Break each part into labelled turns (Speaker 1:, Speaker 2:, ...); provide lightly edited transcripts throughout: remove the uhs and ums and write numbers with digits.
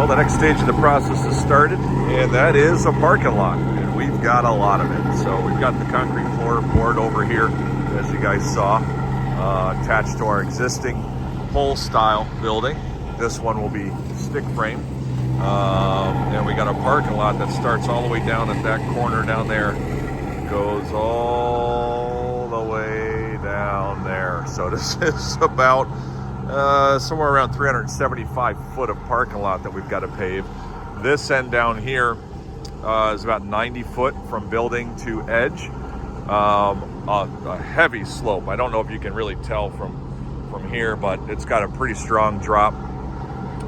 Speaker 1: Well, the next stage of the process has started, and that is a parking lot, and we've got a lot of it. So we've got the concrete floor poured over here, as you guys saw, attached to our existing pole style building. This one will be stick frame. And we got a parking lot that starts all the way down at that corner down there, goes all the way down there. So this is about somewhere around 375 foot of parking lot that we've got to pave. This end down here is about 90 foot from building to edge. A heavy slope. I don't know if you can really tell from here, but it's got a pretty strong drop.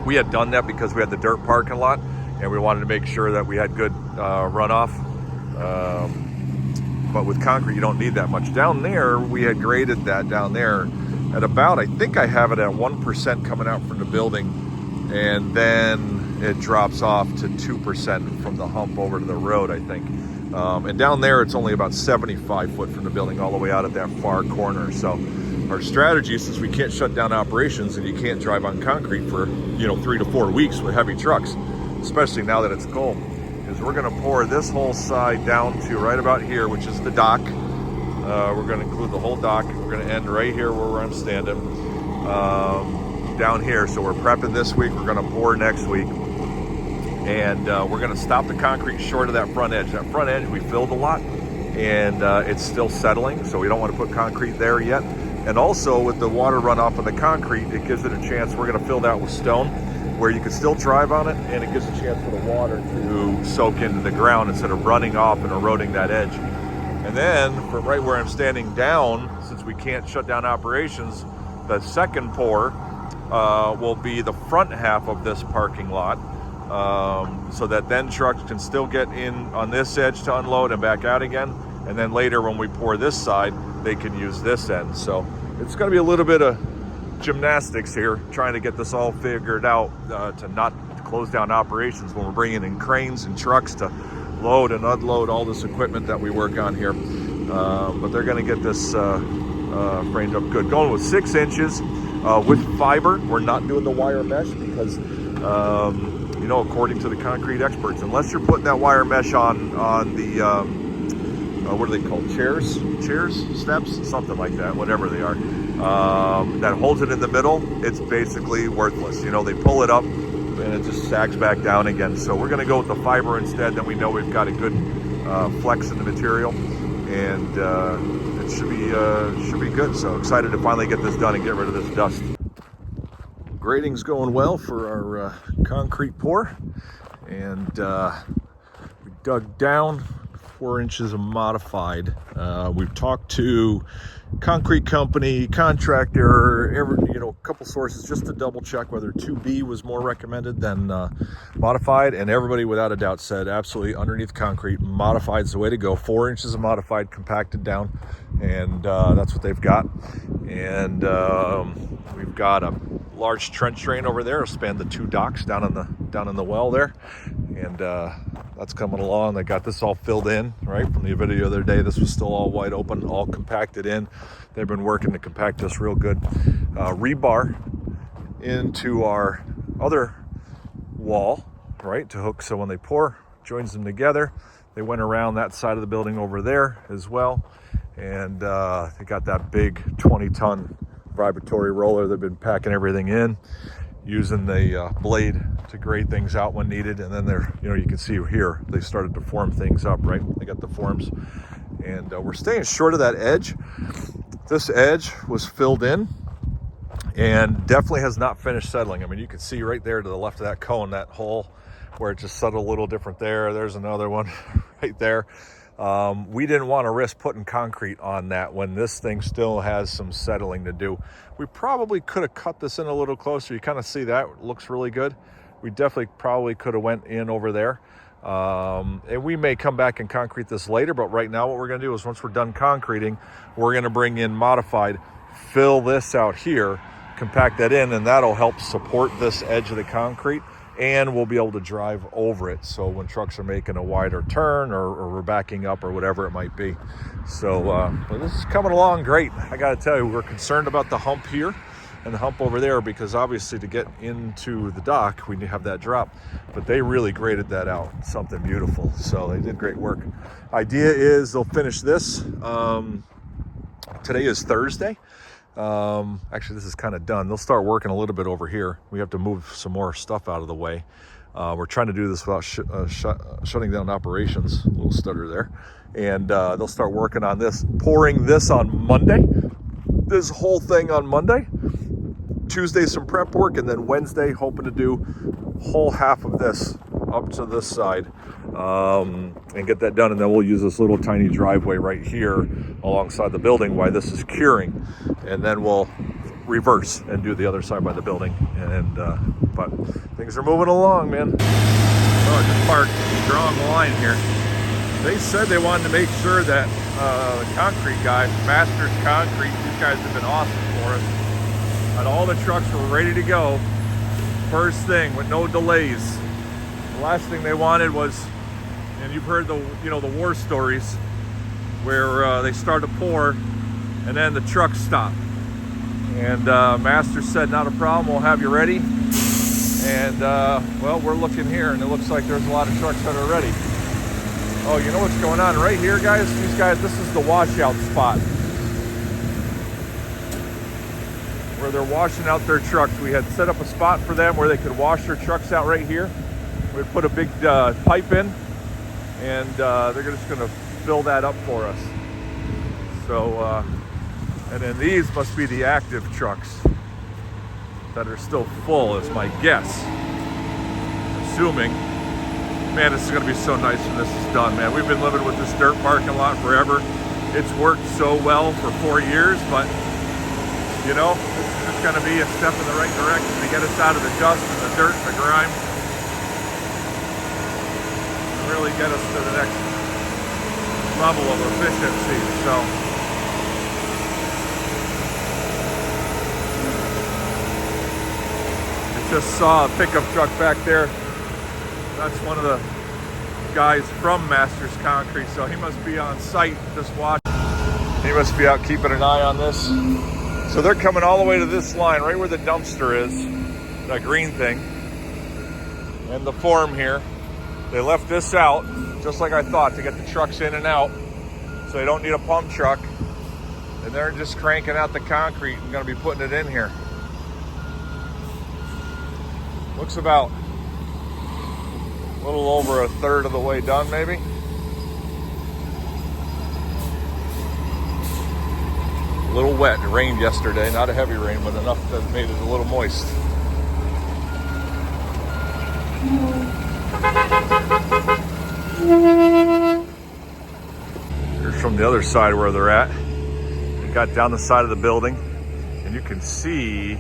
Speaker 1: We had done that because we had the dirt parking lot, and we wanted to make sure that we had good runoff. But with concrete, you don't need that much. Down there, we had graded that down there at about, I think I have it at 1% coming out from the building, and then it drops off to 2% from the hump over to the road, I think. And down there, it's only about 75 foot from the building all the way out at that far corner. So our strategy, since we can't shut down operations and you can't drive on concrete for 3 to 4 weeks with heavy trucks, especially now that it's cold, is we're going to pour this whole side down to right about here, which is the dock. We're going to include the whole dock. We're going to end right here where I'm standing, down here. So we're prepping this week. We're going to pour next week. And we're going to stop the concrete short of that front edge. That front edge, we filled a lot, and it's still settling, so we don't want to put concrete there yet. And also, with the water runoff of the concrete, it gives it a chance. We're going to fill that with stone, where you can still drive on it, and it gives a chance for the water to soak into the ground instead of running off and eroding that edge. And then, from right where I'm standing down, since we can't shut down operations, the second pour will be the front half of this parking lot. So that then trucks can still get in on this edge to unload and back out again. And then later when we pour this side, they can use this end. So it's going to be a little bit of gymnastics here, trying to get this all figured out to not close down operations when we're bringing in cranes and trucks to load and unload all this equipment that we work on here. But they're going to get this framed up good. Going with 6 inches with fiber. We're not doing the wire mesh because according to the concrete experts, unless you're putting that wire mesh on the what are they called, chairs, steps, something like that, whatever they are, that holds it in the middle, it's basically worthless. They pull it up and it just sags back down again. So we're going to go with the fiber instead. Then we know we've got a good flex in the material, and it should be good. So excited to finally get this done and get rid of this dust. Grading's going well for our concrete pour, and we dug down 4 inches of modified. We've talked to concrete company, contractor, a couple sources just to double check whether 2B was more recommended than modified, and everybody without a doubt said absolutely underneath concrete, modified is the way to go. 4 inches of modified compacted down, and that's what they've got. And we've got a large trench drain over there to span the 2 docks down in the well there, and that's coming along. They got this all filled in right from the video the other day. This was still all wide open, all compacted in. They've been working to compact this real good. Rebar into our other wall, right, to hook, so when they pour, joins them together. They went around that side of the building over there as well, and they got that big 20-ton vibratory roller. They've been packing everything in, using the blade to grade things out when needed. And then they're, you can see here, they started to form things up, right? They got the forms, and we're staying short of that edge. This edge was filled in and definitely has not finished settling. I mean, you can see right there to the left of that cone, that hole where it just settled a little different there. There's another one right there. We didn't want to risk putting concrete on that when this thing still has some settling to do. We probably could have cut this in a little closer. You kind of see that, it looks really good. We definitely probably could have went in over there. And we may come back and concrete this later, but right now what we're going to do is once we're done concreting, we're going to bring in modified, fill this out here, compact that in, and that'll help support this edge of the concrete, and we'll be able to drive over it. So when trucks are making a wider turn or we're backing up or whatever it might be. So but this is coming along great. I got to tell you, we're concerned about the hump here. and the hump over there, because obviously to get into the dock, we need to have that drop. But they really graded that out, something beautiful. So they did great work. Idea is they'll finish this. Today is Thursday. Actually, this is kind of done. They'll start working a little bit over here. We have to move some more stuff out of the way. We're trying to do this without shutting down operations. A little stutter there. And they'll start working on this, pouring this on Monday. This whole thing on Monday. Tuesday, some prep work, and then Wednesday, hoping to do whole half of this up to this side and get that done. And then we'll use this little tiny driveway right here alongside the building while this is curing. And then we'll reverse and do the other side by the building. And but things are moving along, man. Oh, I just parked, drawing the line here. They said they wanted to make sure that the concrete guy, Masters Concrete, these guys have been awesome for us. And all the trucks were ready to go first thing with no delays. The last thing they wanted was, and you've heard the war stories where they start to pour and then the trucks stop. And Master said, not a problem, we'll have you ready. And well, we're looking here and it looks like there's a lot of trucks that are ready. Oh, you know what's going on right here, guys? These guys, this is the washout spot where they're washing out their trucks. We had set up a spot for them where they could wash their trucks out right here. We'd put a big pipe in, and they're just going to fill that up for us. So, and then these must be the active trucks that are still full, is my guess. Assuming. Man, this is going to be so nice when this is done, man. We've been living with this dirt parking lot forever. It's worked so well for 4 years, but, you know, this is just going to be a step in the right direction to get us out of the dust and the dirt and the grime. And really get us to the next level of efficiency. So, I just saw a pickup truck back there. That's one of the guys from Masters Concrete, so he must be on site just watching. He must be out keeping an eye on this. So they're coming all the way to this line, right where the dumpster is, that green thing, and the form here. They left this out, just like I thought, to get the trucks in and out, so they don't need a pump truck. And they're just cranking out the concrete and gonna be putting it in here. Looks about a little over a third of the way done, maybe. A little wet. It rained yesterday, not a heavy rain, but enough that made it a little moist. Here's from the other side where they're at. They got down the side of the building, and you can see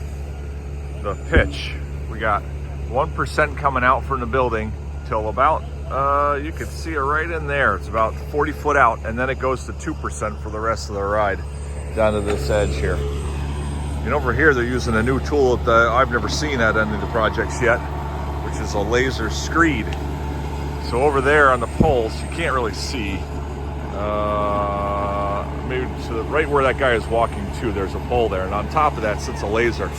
Speaker 1: the pitch. We got 1% coming out from the building till about, you can see it right in there. It's about 40 foot out, and then it goes to 2% for the rest of the ride down to this edge here. And over here, they're using a new tool that I've never seen at any of the projects yet, which is a laser screed. So over there on the poles, you can't really see. Maybe to the, right where that guy is walking to, there's a pole there, and on top of that sits a laser.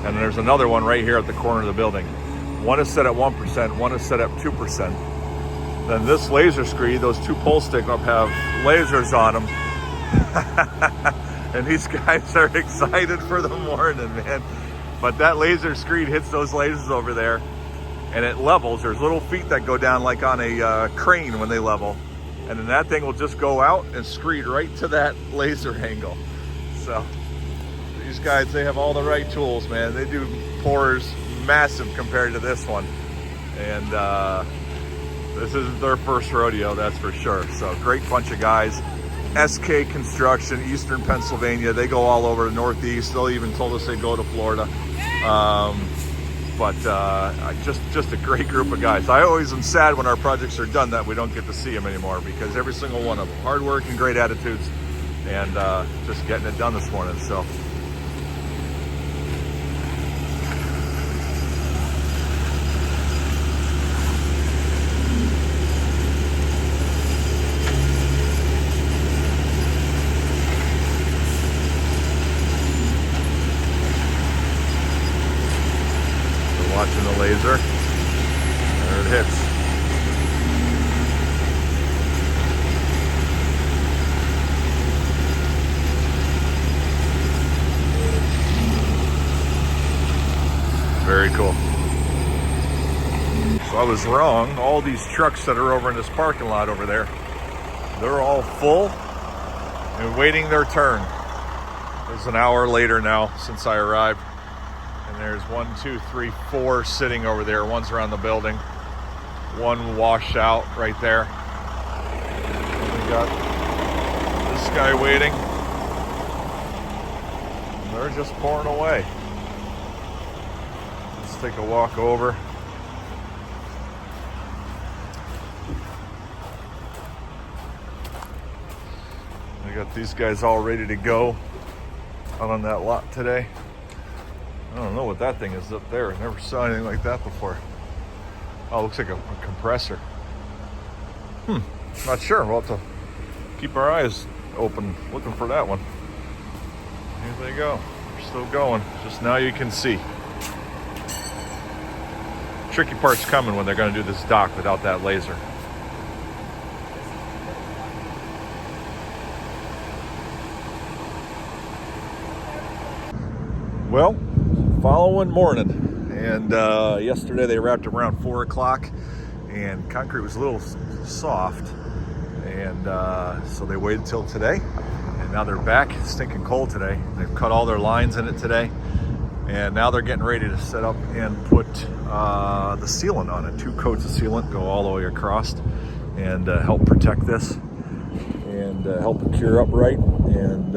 Speaker 1: And there's another one right here at the corner of the building. One is set at 1%, one is set at 2%. Then this laser screed, those two poles sticking up have lasers on them. And these guys are excited for the morning, man. But that laser screed hits those lasers over there, and it levels. There's little feet that go down like on a crane when they level. And then that thing will just go out and screed right to that laser angle. So these guys, they have all the right tools, man. They do pours massive compared to this one, and this isn't their first rodeo, that's for sure. So great bunch of guys. SK Construction, Eastern Pennsylvania. They go all over the Northeast. They'll even told us they go to Florida. But just a great group of guys. I always am sad when our projects are done that we don't get to see them anymore, because every single one of them, hard work and great attitudes, and just getting it done this morning. So the laser. There it hits. Very cool. So I was wrong. All these trucks that are over in this parking lot over there, they're all full and waiting their turn. It's an hour later now since I arrived. And there's 1, 2, 3, 4 sitting over there. One's around the building. One washed out right there. We got this guy waiting. And they're just pouring away. Let's take a walk over. I got these guys all ready to go out on that lot today. I don't know what that thing is up there. I never saw anything like that before. Oh, it looks like a compressor. Not sure. We'll have to keep our eyes open looking for that one. Here they go. They're still going. Just now you can see. Tricky part's coming when they're going to do this dock without that laser. Well, following morning, and yesterday they wrapped around 4 o'clock, and concrete was a little soft, and so they waited till today, and now they're back. It's stinking cold today. They've cut all their lines in it today, and now they're getting ready to set up and put the sealant on it. 2 coats of sealant go all the way across and help protect this and help it cure up right, and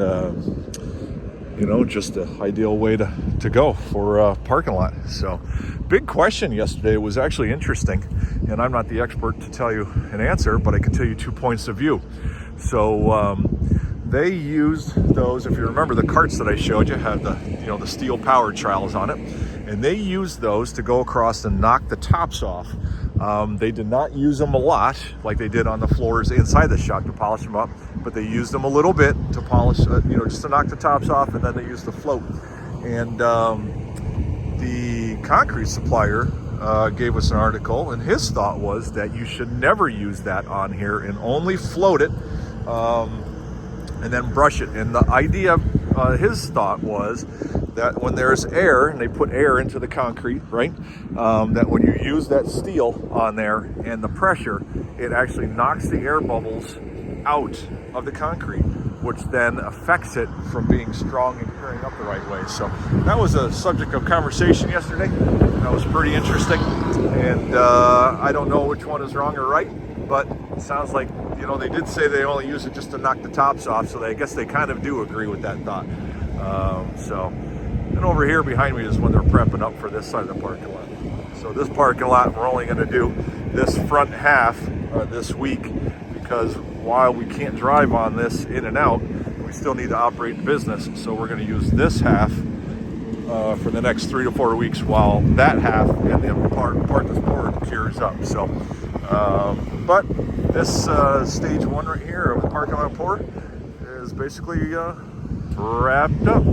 Speaker 1: you know, just an ideal way to go for a parking lot. So big question yesterday. It was actually interesting, and I'm not the expert to tell you an answer, but I can tell you 2 points of view. So they used those, if you remember the carts that I showed you, had the steel powered trowels on it, and they used those to go across and knock the tops off. They did not use them a lot like they did on the floors inside the shop to polish them up, but they used them a little bit to polish, just to knock the tops off, and then they used the float. And the concrete supplier gave us an article, and his thought was that you should never use that on here and only float it and then brush it. And the idea, his thought was that when there's air, and they put air into the concrete, right, that when you use that steel on there and the pressure, it actually knocks the air bubbles out of the concrete, which then affects it from being strong and curing up the right way. So that was a subject of conversation yesterday. That was pretty interesting, and I don't know which one is wrong or right, but it sounds like, they did say they only use it just to knock the tops off, so I guess they kind of do agree with that thought. And over here behind me is when they're prepping up for this side of the parking lot. So this parking lot, we're only going to do this front half this week, because while we can't drive on this in and out, we still need to operate the business. So we're going to use this half for the next 3 to 4 weeks, while that half and the part that's poured cures up. So, but this stage 1 right here of the parking lot pour is basically wrapped up.